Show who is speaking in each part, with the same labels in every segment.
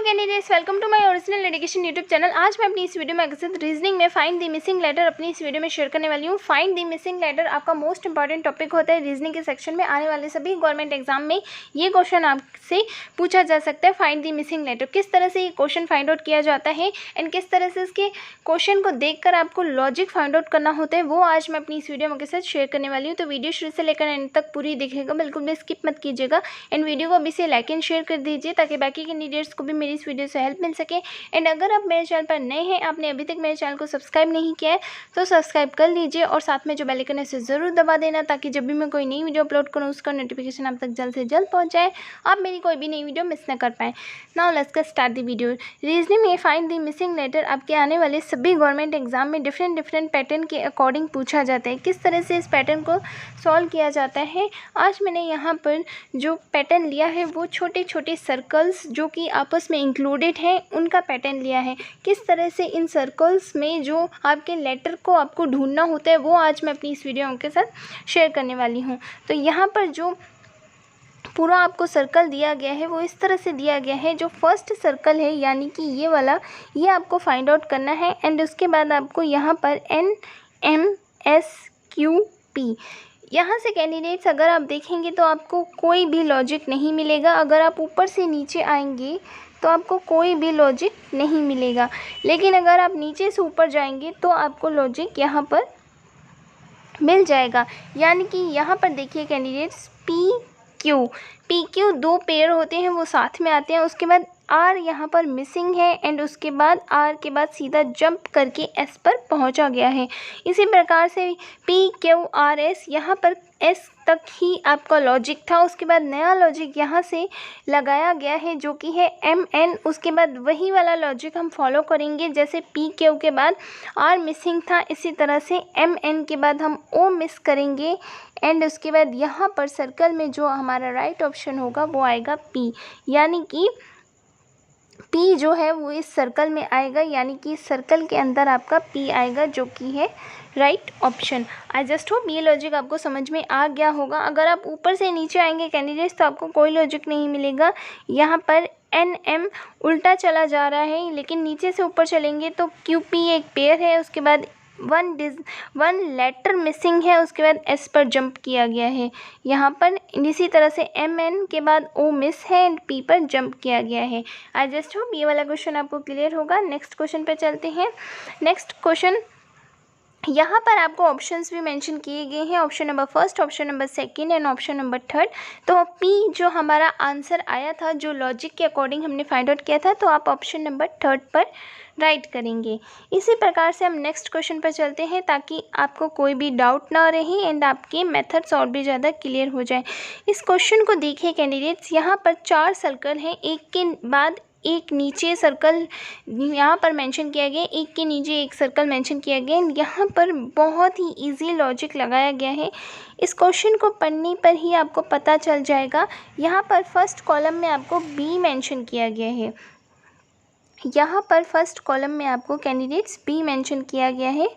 Speaker 1: Candidates, welcome to my original education YouTube channel. आज मैं अपनी इस वीडियो में अक्सर रीजनिंग में फाइंड द मिसिंग लेटर अपनी इस वीडियो में शेयर करने वाली हूँ। फाइंड द मिसिंग लेटर आपका मोस्ट इंपॉर्टेंट टॉपिक होता है रीजनिंग के सेक्शन में। आने वाले सभी गवर्नमेंट एग्जाम में ये क्वेश्चन आपसे पूछा जा सकता है। फाइंड द मिसिंग लेटर, किस तरह से ये क्वेश्चन फाइंड आउट किया जाता है एंड किस तरह से इसके क्वेश्चन को देखकर आपको लॉजिक फाइंड आउट करना होता है, वो आज मैं अपनी इस वीडियो में आपके साथ शेयर करने वाली हूँ। तो वीडियो शुरू से लेकर एंड तक पूरी देखिएगा, बिल्कुल भी स्किप मत कीजिएगा एंड वीडियो को अभी से लाइक एंड शेयर कर दीजिए ताकि बाकी कैंडिडेट्स को भी मेरी इस वीडियो से हेल्प मिल सके। एंड अगर आप मेरे चैनल पर नए हैं, आपने अभी तक मेरे चैनल को सब्सक्राइब नहीं किया है तो सब्सक्राइब कर लीजिए और साथ में जो बेल आइकन है उसे ज़रूर दबा देना ताकि जब भी मैं कोई नई वीडियो अपलोड करूँ उसका नोटिफिकेशन आप तक जल्द से जल्द पहुँच जाए, आप मेरी कोई भी नई वीडियो मिस ना कर पाएँ। Now let's get start the video. Reasoning में फाइंड द मिसिंग लेटर आपके आने वाले सभी गवर्नमेंट एग्जाम में डिफरेंट पैटर्न के अकॉर्डिंग पूछा जाता है। किस तरह से इस पैटर्न को सॉल्व किया जाता है, आज मैंने यहाँ पर जो पैटर्न लिया है वो छोटे छोटे सर्कल्स जो कि आपस में इंक्लूडेड हैं उनका पैटर्न लिया है। किस तरह से इन सर्कल्स में जो आपके लेटर को आपको ढूंढना होता है वो आज मैं अपनी इस वीडियो के साथ शेयर करने वाली हूँ। तो यहाँ पर जो पूरा आपको सर्कल दिया गया है वो इस तरह से दिया गया है। जो फर्स्ट सर्कल है यानी कि ये वाला, ये आपको फाइंड आउट करना है एंड उसके बाद आपको यहाँ पर NMSQP, यहाँ से कैंडिडेट्स अगर आप देखेंगे तो आपको कोई भी लॉजिक नहीं मिलेगा। अगर आप ऊपर से नीचे आएंगे तो आपको कोई भी लॉजिक नहीं मिलेगा, लेकिन अगर आप नीचे से ऊपर जाएंगे तो आपको लॉजिक यहाँ पर मिल जाएगा। यानी कि यहाँ पर देखिए कैंडिडेट्स, PQ दो पेयर होते हैं वो साथ में आते हैं। उसके बाद R यहाँ पर मिसिंग है एंड उसके बाद R के बाद सीधा जंप करके S पर पहुँचा गया है। इसी प्रकार से PQRS, यहाँ पर S तक ही आपका लॉजिक था। उसके बाद नया लॉजिक यहाँ से लगाया गया है जो कि है MN। उसके बाद वही वाला लॉजिक हम फॉलो करेंगे, जैसे PQ के बाद R मिसिंग था इसी तरह से MN के बाद हम O मिस करेंगे एंड उसके बाद यहाँ पर सर्कल में जो हमारा राइट ऑप्शन होगा वो आएगा P, यानी कि P जो है वो इस सर्कल में आएगा, यानी कि इस सर्कल के अंदर आपका P आएगा जो कि है right option. I just hope ये लॉजिक आपको समझ में आ गया होगा। अगर आप ऊपर से नीचे आएंगे कैंडिडेट्स तो आपको कोई लॉजिक नहीं मिलेगा। यहाँ पर NM उल्टा चला जा रहा है, लेकिन नीचे से ऊपर चलेंगे तो QP एक पेयर है, उसके बाद वन लेटर मिसिंग है, उसके बाद S पर जंप किया गया है। यहाँ पर इसी तरह से MN के बाद O मिस है एंड P पर जंप किया गया है। आई जस्ट होप ये वाला क्वेश्चन आपको क्लियर होगा। नेक्स्ट क्वेश्चन पे चलते हैं। नेक्स्ट क्वेश्चन, यहाँ पर आपको ऑप्शंस भी मेंशन किए गए हैं, option number first, option number second and option number third. तो P जो हमारा आंसर आया था, जो लॉजिक के अकॉर्डिंग हमने फाइंड आउट किया था, तो आप ऑप्शन नंबर थर्ड पर राइट करेंगे। इसी प्रकार से हम नेक्स्ट क्वेश्चन पर चलते हैं ताकि आपको कोई भी डाउट ना रहे एंड आपके मेथड्स और भी ज़्यादा क्लियर हो जाए। इस क्वेश्चन को देखिए कैंडिडेट्स, यहाँ पर 4 सर्कल हैं, एक के बाद एक नीचे सर्कल यहाँ पर मेंशन किया गया, एक के नीचे एक सर्कल मेंशन किया गया। यहाँ पर बहुत ही इजी लॉजिक लगाया गया है। इस क्वेश्चन को पढ़ने पर ही आपको पता चल जाएगा। यहाँ पर फर्स्ट कॉलम में आपको B मेंशन किया गया है, यहाँ पर फर्स्ट कॉलम में आपको कैंडिडेट्स B मेंशन किया गया है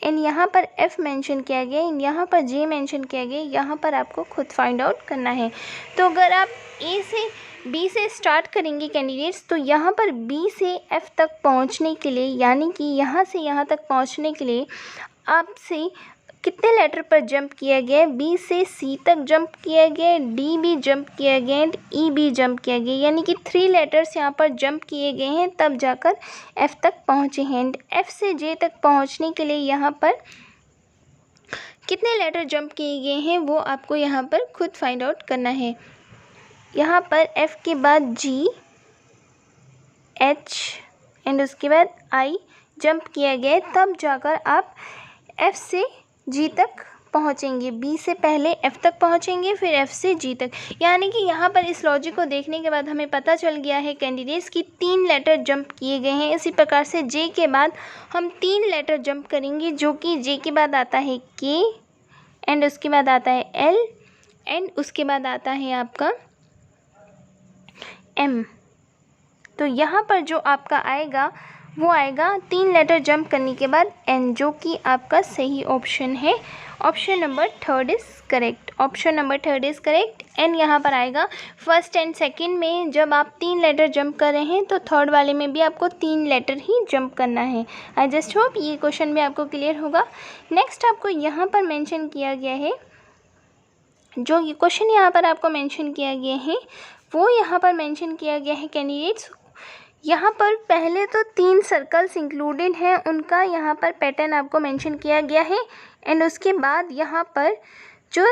Speaker 1: एंड यहाँ पर F मेंशन किया गया है, यहाँ पर J मेंशन किया गया है। यहाँ पर आपको खुद फाइंड आउट करना है। तो अगर आप B से स्टार्ट करेंगे कैंडिडेट्स तो यहाँ पर B से F तक पहुँचने के लिए, यानी कि यहाँ से यहाँ तक पहुँचने के लिए आपसे कितने लेटर पर जंप किया गया है? B से C तक जंप किया गया है, D भी जंप किया गया एंड E भी जंप किया गया, यानी कि 3 लेटर्स यहाँ पर जंप किए गए हैं तब जाकर F तक पहुँचे हैं। एंड F से J तक पहुँचने के लिए यहाँ पर कितने लेटर जंप किए गए हैं वो आपको यहाँ पर खुद फाइंड आउट करना है। यहाँ पर F के बाद G, H एंड उसके बाद I जंप किया गया है, तब जाकर आप F से G तक पहुँचेंगे। B से पहले F तक पहुँचेंगे, फिर F से G तक। यानी कि यहाँ पर इस लॉजिक को देखने के बाद हमें पता चल गया है कैंडिडेट्स की 3 लेटर जंप किए गए हैं। इसी प्रकार से J के बाद हम 3 लेटर जंप करेंगे, जो कि J के बाद आता है K एंड उसके बाद आता है L एंड उसके बाद आता है आपका M। तो यहाँ पर जो आपका आएगा वो आएगा 3 लेटर जंप करने के बाद एन, जो कि आपका सही ऑप्शन है। Option number third is correct. Option number third is correct. N यहाँ पर आएगा। फर्स्ट एंड सेकंड में जब आप 3 लेटर जंप कर रहे हैं तो थर्ड वाले में भी आपको 3 लेटर ही जंप करना है। आई जस्ट होप ये क्वेश्चन भी आपको क्लियर होगा। नेक्स्ट आपको यहाँ पर मेंशन किया गया है, जो ये क्वेश्चन यहाँ पर आपको मेंशन किया गया है वो यहाँ पर मेंशन किया गया है कैंडिडेट्स। यहाँ पर पहले तो 3 सर्कल्स इंक्लूडेड हैं, उनका यहाँ पर पैटर्न आपको मेंशन किया गया है। एंड उसके बाद यहाँ पर जो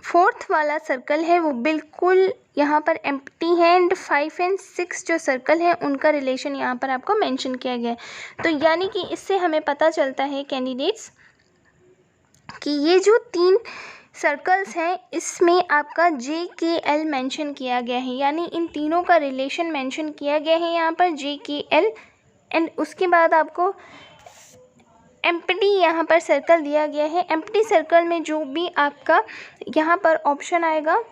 Speaker 1: फोर्थ वाला सर्कल है वो बिल्कुल यहाँ पर एम्प्टी है। एंड 5 और 6 जो सर्कल है उनका रिलेशन यहाँ पर आपको मेंशन किया गया है। तो यानी कि इससे हमें पता चलता है कैंडिडेट्स कि ये जो 3 सर्कल्स हैं इसमें आपका जे के एल मैंशन किया गया है, यानी इन तीनों का रिलेशन मेंशन किया गया है यहाँ पर जे के एल। एंड उसके बाद आपको एम्प्टी यहाँ पर सर्कल दिया गया है। एम्प्टी सर्कल में जो भी आपका यहाँ पर ऑप्शन आएगा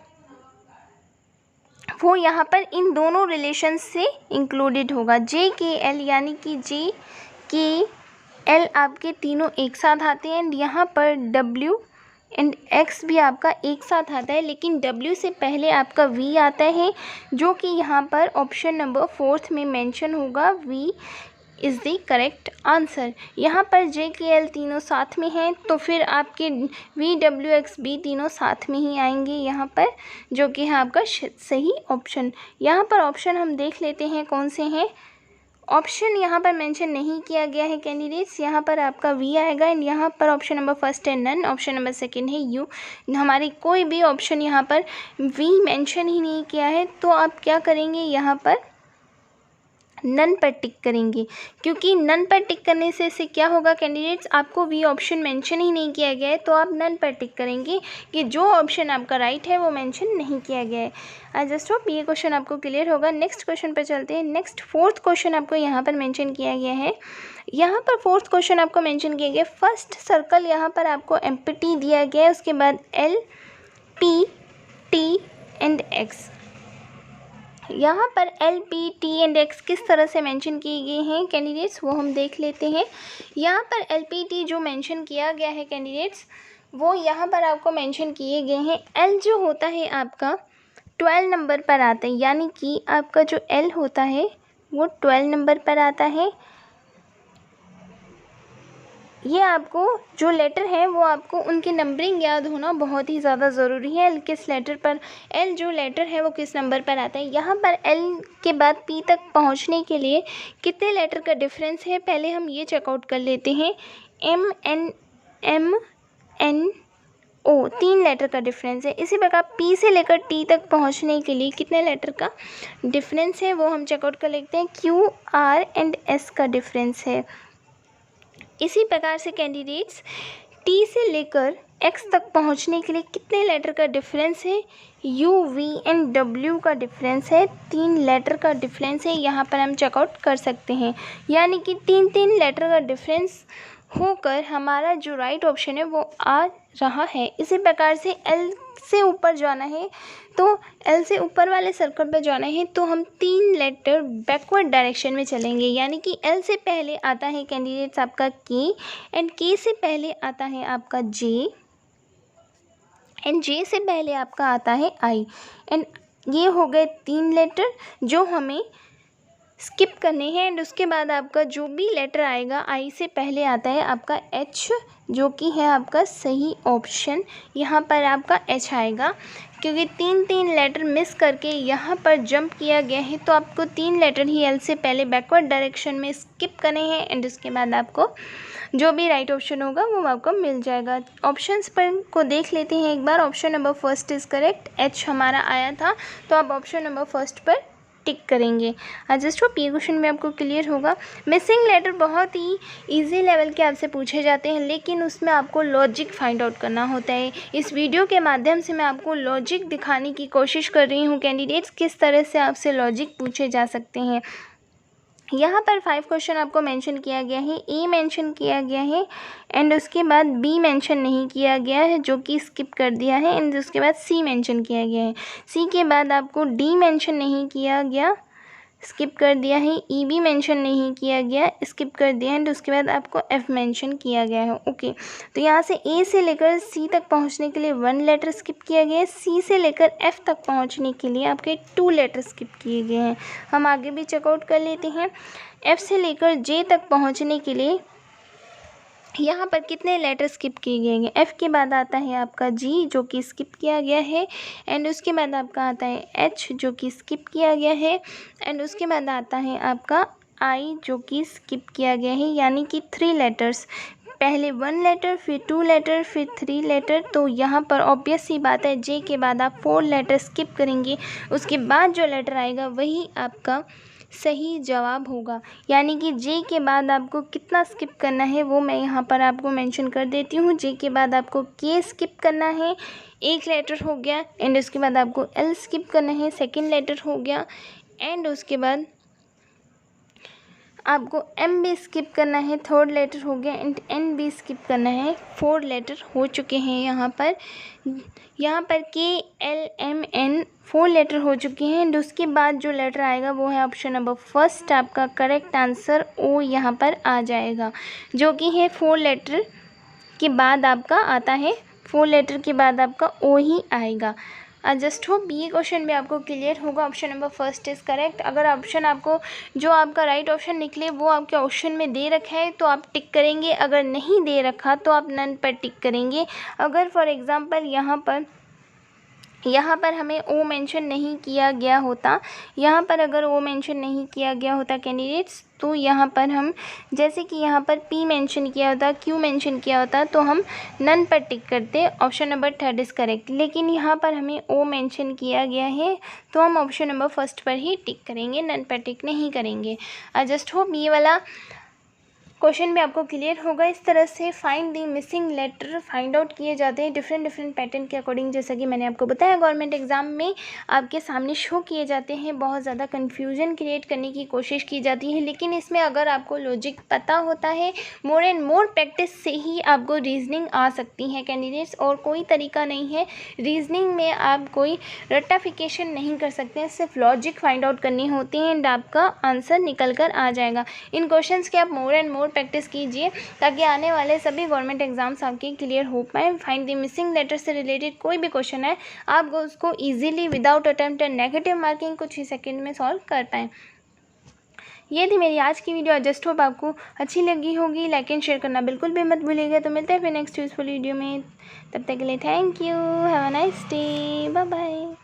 Speaker 1: वो यहाँ पर इन दोनों रिलेशन से इंक्लूडेड होगा। जे के एल यानी कि जे के एल आपके तीनों एक साथ आते हैं। एंड यहाँ पर डब्ल्यू एंड एक्स भी आपका एक साथ आता है, लेकिन डब्ल्यू से पहले आपका वी आता है, जो कि यहाँ पर ऑप्शन नंबर 4 में मेंशन होगा। V is the correct answer. यहाँ पर जे के एल तीनों साथ में हैं तो फिर आपके वी डब्ल्यू एक्स बी तीनों साथ में ही आएंगे यहाँ पर, जो कि है आपका सही ऑप्शन। यहाँ पर ऑप्शन हम देख लेते हैं कौन से हैं। ऑप्शन यहाँ पर मेंशन नहीं किया गया है कैंडिडेट्स। यहाँ पर आपका वी आएगा। एंड यहाँ पर ऑप्शन नंबर फर्स्ट है नन, ऑप्शन नंबर सेकंड है यू। हमारी कोई भी ऑप्शन यहाँ पर वी मेंशन ही नहीं किया है, तो आप क्या करेंगे, यहाँ पर नन पर टिक करेंगे, क्योंकि नन पर टिक करने से इससे क्या होगा कैंडिडेट्स, आपको वी ऑप्शन मेंशन ही नहीं किया गया है, तो आप नन पर टिक करेंगे कि जो ऑप्शन आपका राइट है वो मेंशन नहीं किया गया है। आई जस्ट होप ये क्वेश्चन आपको क्लियर होगा। नेक्स्ट क्वेश्चन पर चलते हैं। नेक्स्ट 4th क्वेश्चन आपको यहाँ पर मेंशन किया गया है। यहाँ पर 4th क्वेश्चन आपको मेंशन किया गया, फर्स्ट सर्कल यहाँ पर आपको एम्प्टी दिया गया है, उसके बाद L P T and x. यहाँ पर L P T and x किस तरह से मेंशन किए गए हैं कैंडिडेट्स, वो हम देख लेते हैं। यहाँ पर एल पी टी जो मेंशन किया गया है कैंडिडेट्स, वो यहाँ पर आपको मेंशन किए गए हैं। एल जो होता है आपका 12 नंबर पर आता है, यानी कि आपका जो एल होता है वो 12 नंबर पर आता है। ये आपको जो लेटर है वो आपको उनकी नंबरिंग याद होना बहुत ही ज़्यादा ज़रूरी है। एल किस लेटर पर, एल जो लेटर है वो किस नंबर पर आता है। यहाँ पर एल के बाद पी तक पहुँचने के लिए कितने लेटर का डिफरेंस है, पहले हम ये चेकआउट कर लेते हैं। एम एन ओ 3 लेटर का डिफरेंस है। इसी प्रकार पी से लेकर टी तक पहुँचने के लिए कितने लेटर का डिफरेंस है वो हम चेकआउट कर लेते हैं। क्यू आर एंड एस का डिफरेंस है। इसी प्रकार से कैंडिडेट्स टी से लेकर एक्स तक पहुंचने के लिए कितने लेटर का डिफरेंस है, यू वी एंड डब्ल्यू का डिफरेंस है। 3 लेटर का डिफरेंस है, यहाँ पर हम चेकआउट कर सकते हैं। यानी कि 3 लेटर का डिफरेंस होकर हमारा जो राइट ऑप्शन है वो आ रहा है। इसी प्रकार से एल से ऊपर जाना है, तो एल से ऊपर वाले सर्कल पर जाना है तो हम 3 लेटर बैकवर्ड डायरेक्शन में चलेंगे। यानी कि एल से पहले आता है कैंडिडेट्स आपका के, एंड के से पहले आता है आपका जे, एंड जे से पहले आपका आता है आई। एंड ये हो गए 3 लेटर जो हमें स्किप करने हैं। एंड उसके बाद आपका जो भी लेटर आएगा आई से पहले आता है आपका एच, जो कि है आपका सही ऑप्शन। यहाँ पर आपका एच आएगा, क्योंकि 3 लेटर मिस करके यहाँ पर जंप किया गया है, तो आपको 3 लेटर ही एल से पहले बैकवर्ड डायरेक्शन में स्किप करने हैं। एंड उसके बाद आपको जो भी राइट ऑप्शन होगा वो आपको मिल जाएगा। ऑप्शंस पर को देख लेते हैं एक बार। Option number first is correct, H हमारा आया था, तो आप ऑप्शन नंबर फर्स्ट पर टिक करेंगे। आई जस्ट होप ये क्वेश्चन भी आपको क्लियर होगा। मिसिंग लेटर बहुत ही इजी लेवल के आपसे पूछे जाते हैं, लेकिन उसमें आपको लॉजिक फाइंड आउट करना होता है। इस वीडियो के माध्यम से मैं आपको लॉजिक दिखाने की कोशिश कर रही हूँ कैंडिडेट्स, किस तरह से आपसे लॉजिक पूछे जा सकते हैं। यहाँ पर 5 क्वेश्चन आपको मेंशन किया गया है। ए मेंशन किया गया है, एंड उसके बाद बी मेंशन नहीं किया गया है, जो कि स्किप कर दिया है। एंड उसके बाद सी मेंशन किया गया है। सी के बाद आपको डी मेंशन नहीं किया गया, स्किप कर दिया है, ई भी मेंशन नहीं किया गया, स्किप कर दिया है, तो उसके बाद आपको एफ मेंशन किया गया है। ओके, तो यहाँ से ए से लेकर सी तक पहुँचने के लिए 1 लेटर स्किप किया गया है, सी से लेकर एफ तक पहुँचने के लिए आपके 2 लेटर स्किप किए गए हैं। हम आगे भी चेकआउट कर लेते हैं। एफ से लेकर जे तक पहुँचने के लिए यहाँ पर कितने लेटर स्किप किए गए हैं। एफ़ के बाद आता है आपका जी जो कि स्किप किया गया है, एंड उसके बाद आपका आता है एच जो कि स्किप किया गया है, एंड उसके बाद आता है आपका आई जो कि स्किप किया गया है, यानी कि 3 लेटर्स, पहले 1 लेटर, फिर 2 लेटर, फिर 3 लेटर। तो यहाँ पर ऑब्वियस सी बात है, जे के बाद आप 4 लेटर स्किप करेंगे, उसके बाद जो लेटर आएगा वही आपका सही जवाब होगा। यानी कि जे के बाद आपको कितना स्किप करना है वो मैं यहाँ पर आपको मेंशन कर देती हूँ। जे के बाद आपको के स्किप करना है, 1 लेटर हो गया, एंड उसके बाद आपको एल स्किप करना है, 2nd लेटर हो गया, एंड उसके बाद आपको एम भी स्किप करना है, 3rd लेटर हो गया, एंड एन भी स्किप करना है, 4 लेटर हो चुके हैं। यहाँ पर के एल एम एन 4 लेटर हो चुके हैं, एंड उसके बाद जो लेटर आएगा वो है ऑप्शन नंबर फर्स्ट, आपका करेक्ट आंसर ओ यहाँ पर आ जाएगा, जो कि है 4 लेटर के बाद आपका आता है, 4 लेटर के बाद आपका ओ ही आएगा। जस्ट होप ये क्वेश्चन भी आपको क्लियर होगा। Option number first is correct. अगर ऑप्शन आपको जो आपका राइट ऑप्शन निकले वो आपके ऑप्शन में दे रखा है तो आप टिक करेंगे, अगर नहीं दे रखा तो आप नन पर टिक करेंगे। अगर फॉर एग्ज़ाम्पल यहाँ पर हमें ओ मेंशन नहीं किया गया होता, यहाँ पर अगर ओ मेंशन नहीं किया गया होता कैंडिडेट्स, तो यहाँ पर हम जैसे कि यहाँ पर पी मेंशन किया होता, क्यू मेंशन किया होता, तो हम नन पर टिक करते, ऑप्शन नंबर 3 इज़ करेक्ट। लेकिन यहाँ पर हमें ओ मेंशन किया गया है तो हम ऑप्शन नंबर फर्स्ट पर ही टिक करेंगे, नन पर टिक नहीं करेंगे। जस्ट होप ये वाला क्वेश्चन भी आपको क्लियर होगा। इस तरह से find the missing letter find out किए जाते हैं डिफरेंट पैटर्न के अकॉर्डिंग। जैसा कि मैंने आपको बताया गवर्नमेंट एग्जाम में आपके सामने शो किए जाते हैं, बहुत ज़्यादा कन्फ्यूजन क्रिएट करने की कोशिश की जाती है, लेकिन इसमें अगर आपको लॉजिक पता होता है, मोर एंड मोर प्रैक्टिस से ही आपको रीजनिंग आ सकती है कैंडिडेट्स, और कोई तरीका नहीं है रीजनिंग में आप कोई रट्टाफिकेशन नहीं कर सकते हैं, सिर्फ लॉजिक फाइंड आउट करनी होती है एंड आपका आंसर निकल कर आ जाएगा। इन क्वेश्चंस के आप मोर एंड मोर प्रैक्टिस कीजिए ताकि आने वाले सभी गवर्नमेंट एग्जाम्स आपके क्लियर हो पाए। फाइंड द मिसिंग लेटर से रिलेटेड कोई भी क्वेश्चन है आप उसको easily without attempt and negative marking कुछ ही सेकंड में सॉल्व कर पाएँ। ये थी मेरी आज की वीडियो। जस्ट होप आपको अच्छी लगी होगी। लाइक एंड शेयर करना बिल्कुल भी मत भूलिएगा। तो मिलते हैं फिर नेक्स्ट यूजफुल वीडियो में, तब तक के लिए thank you, have a nice day, bye bye.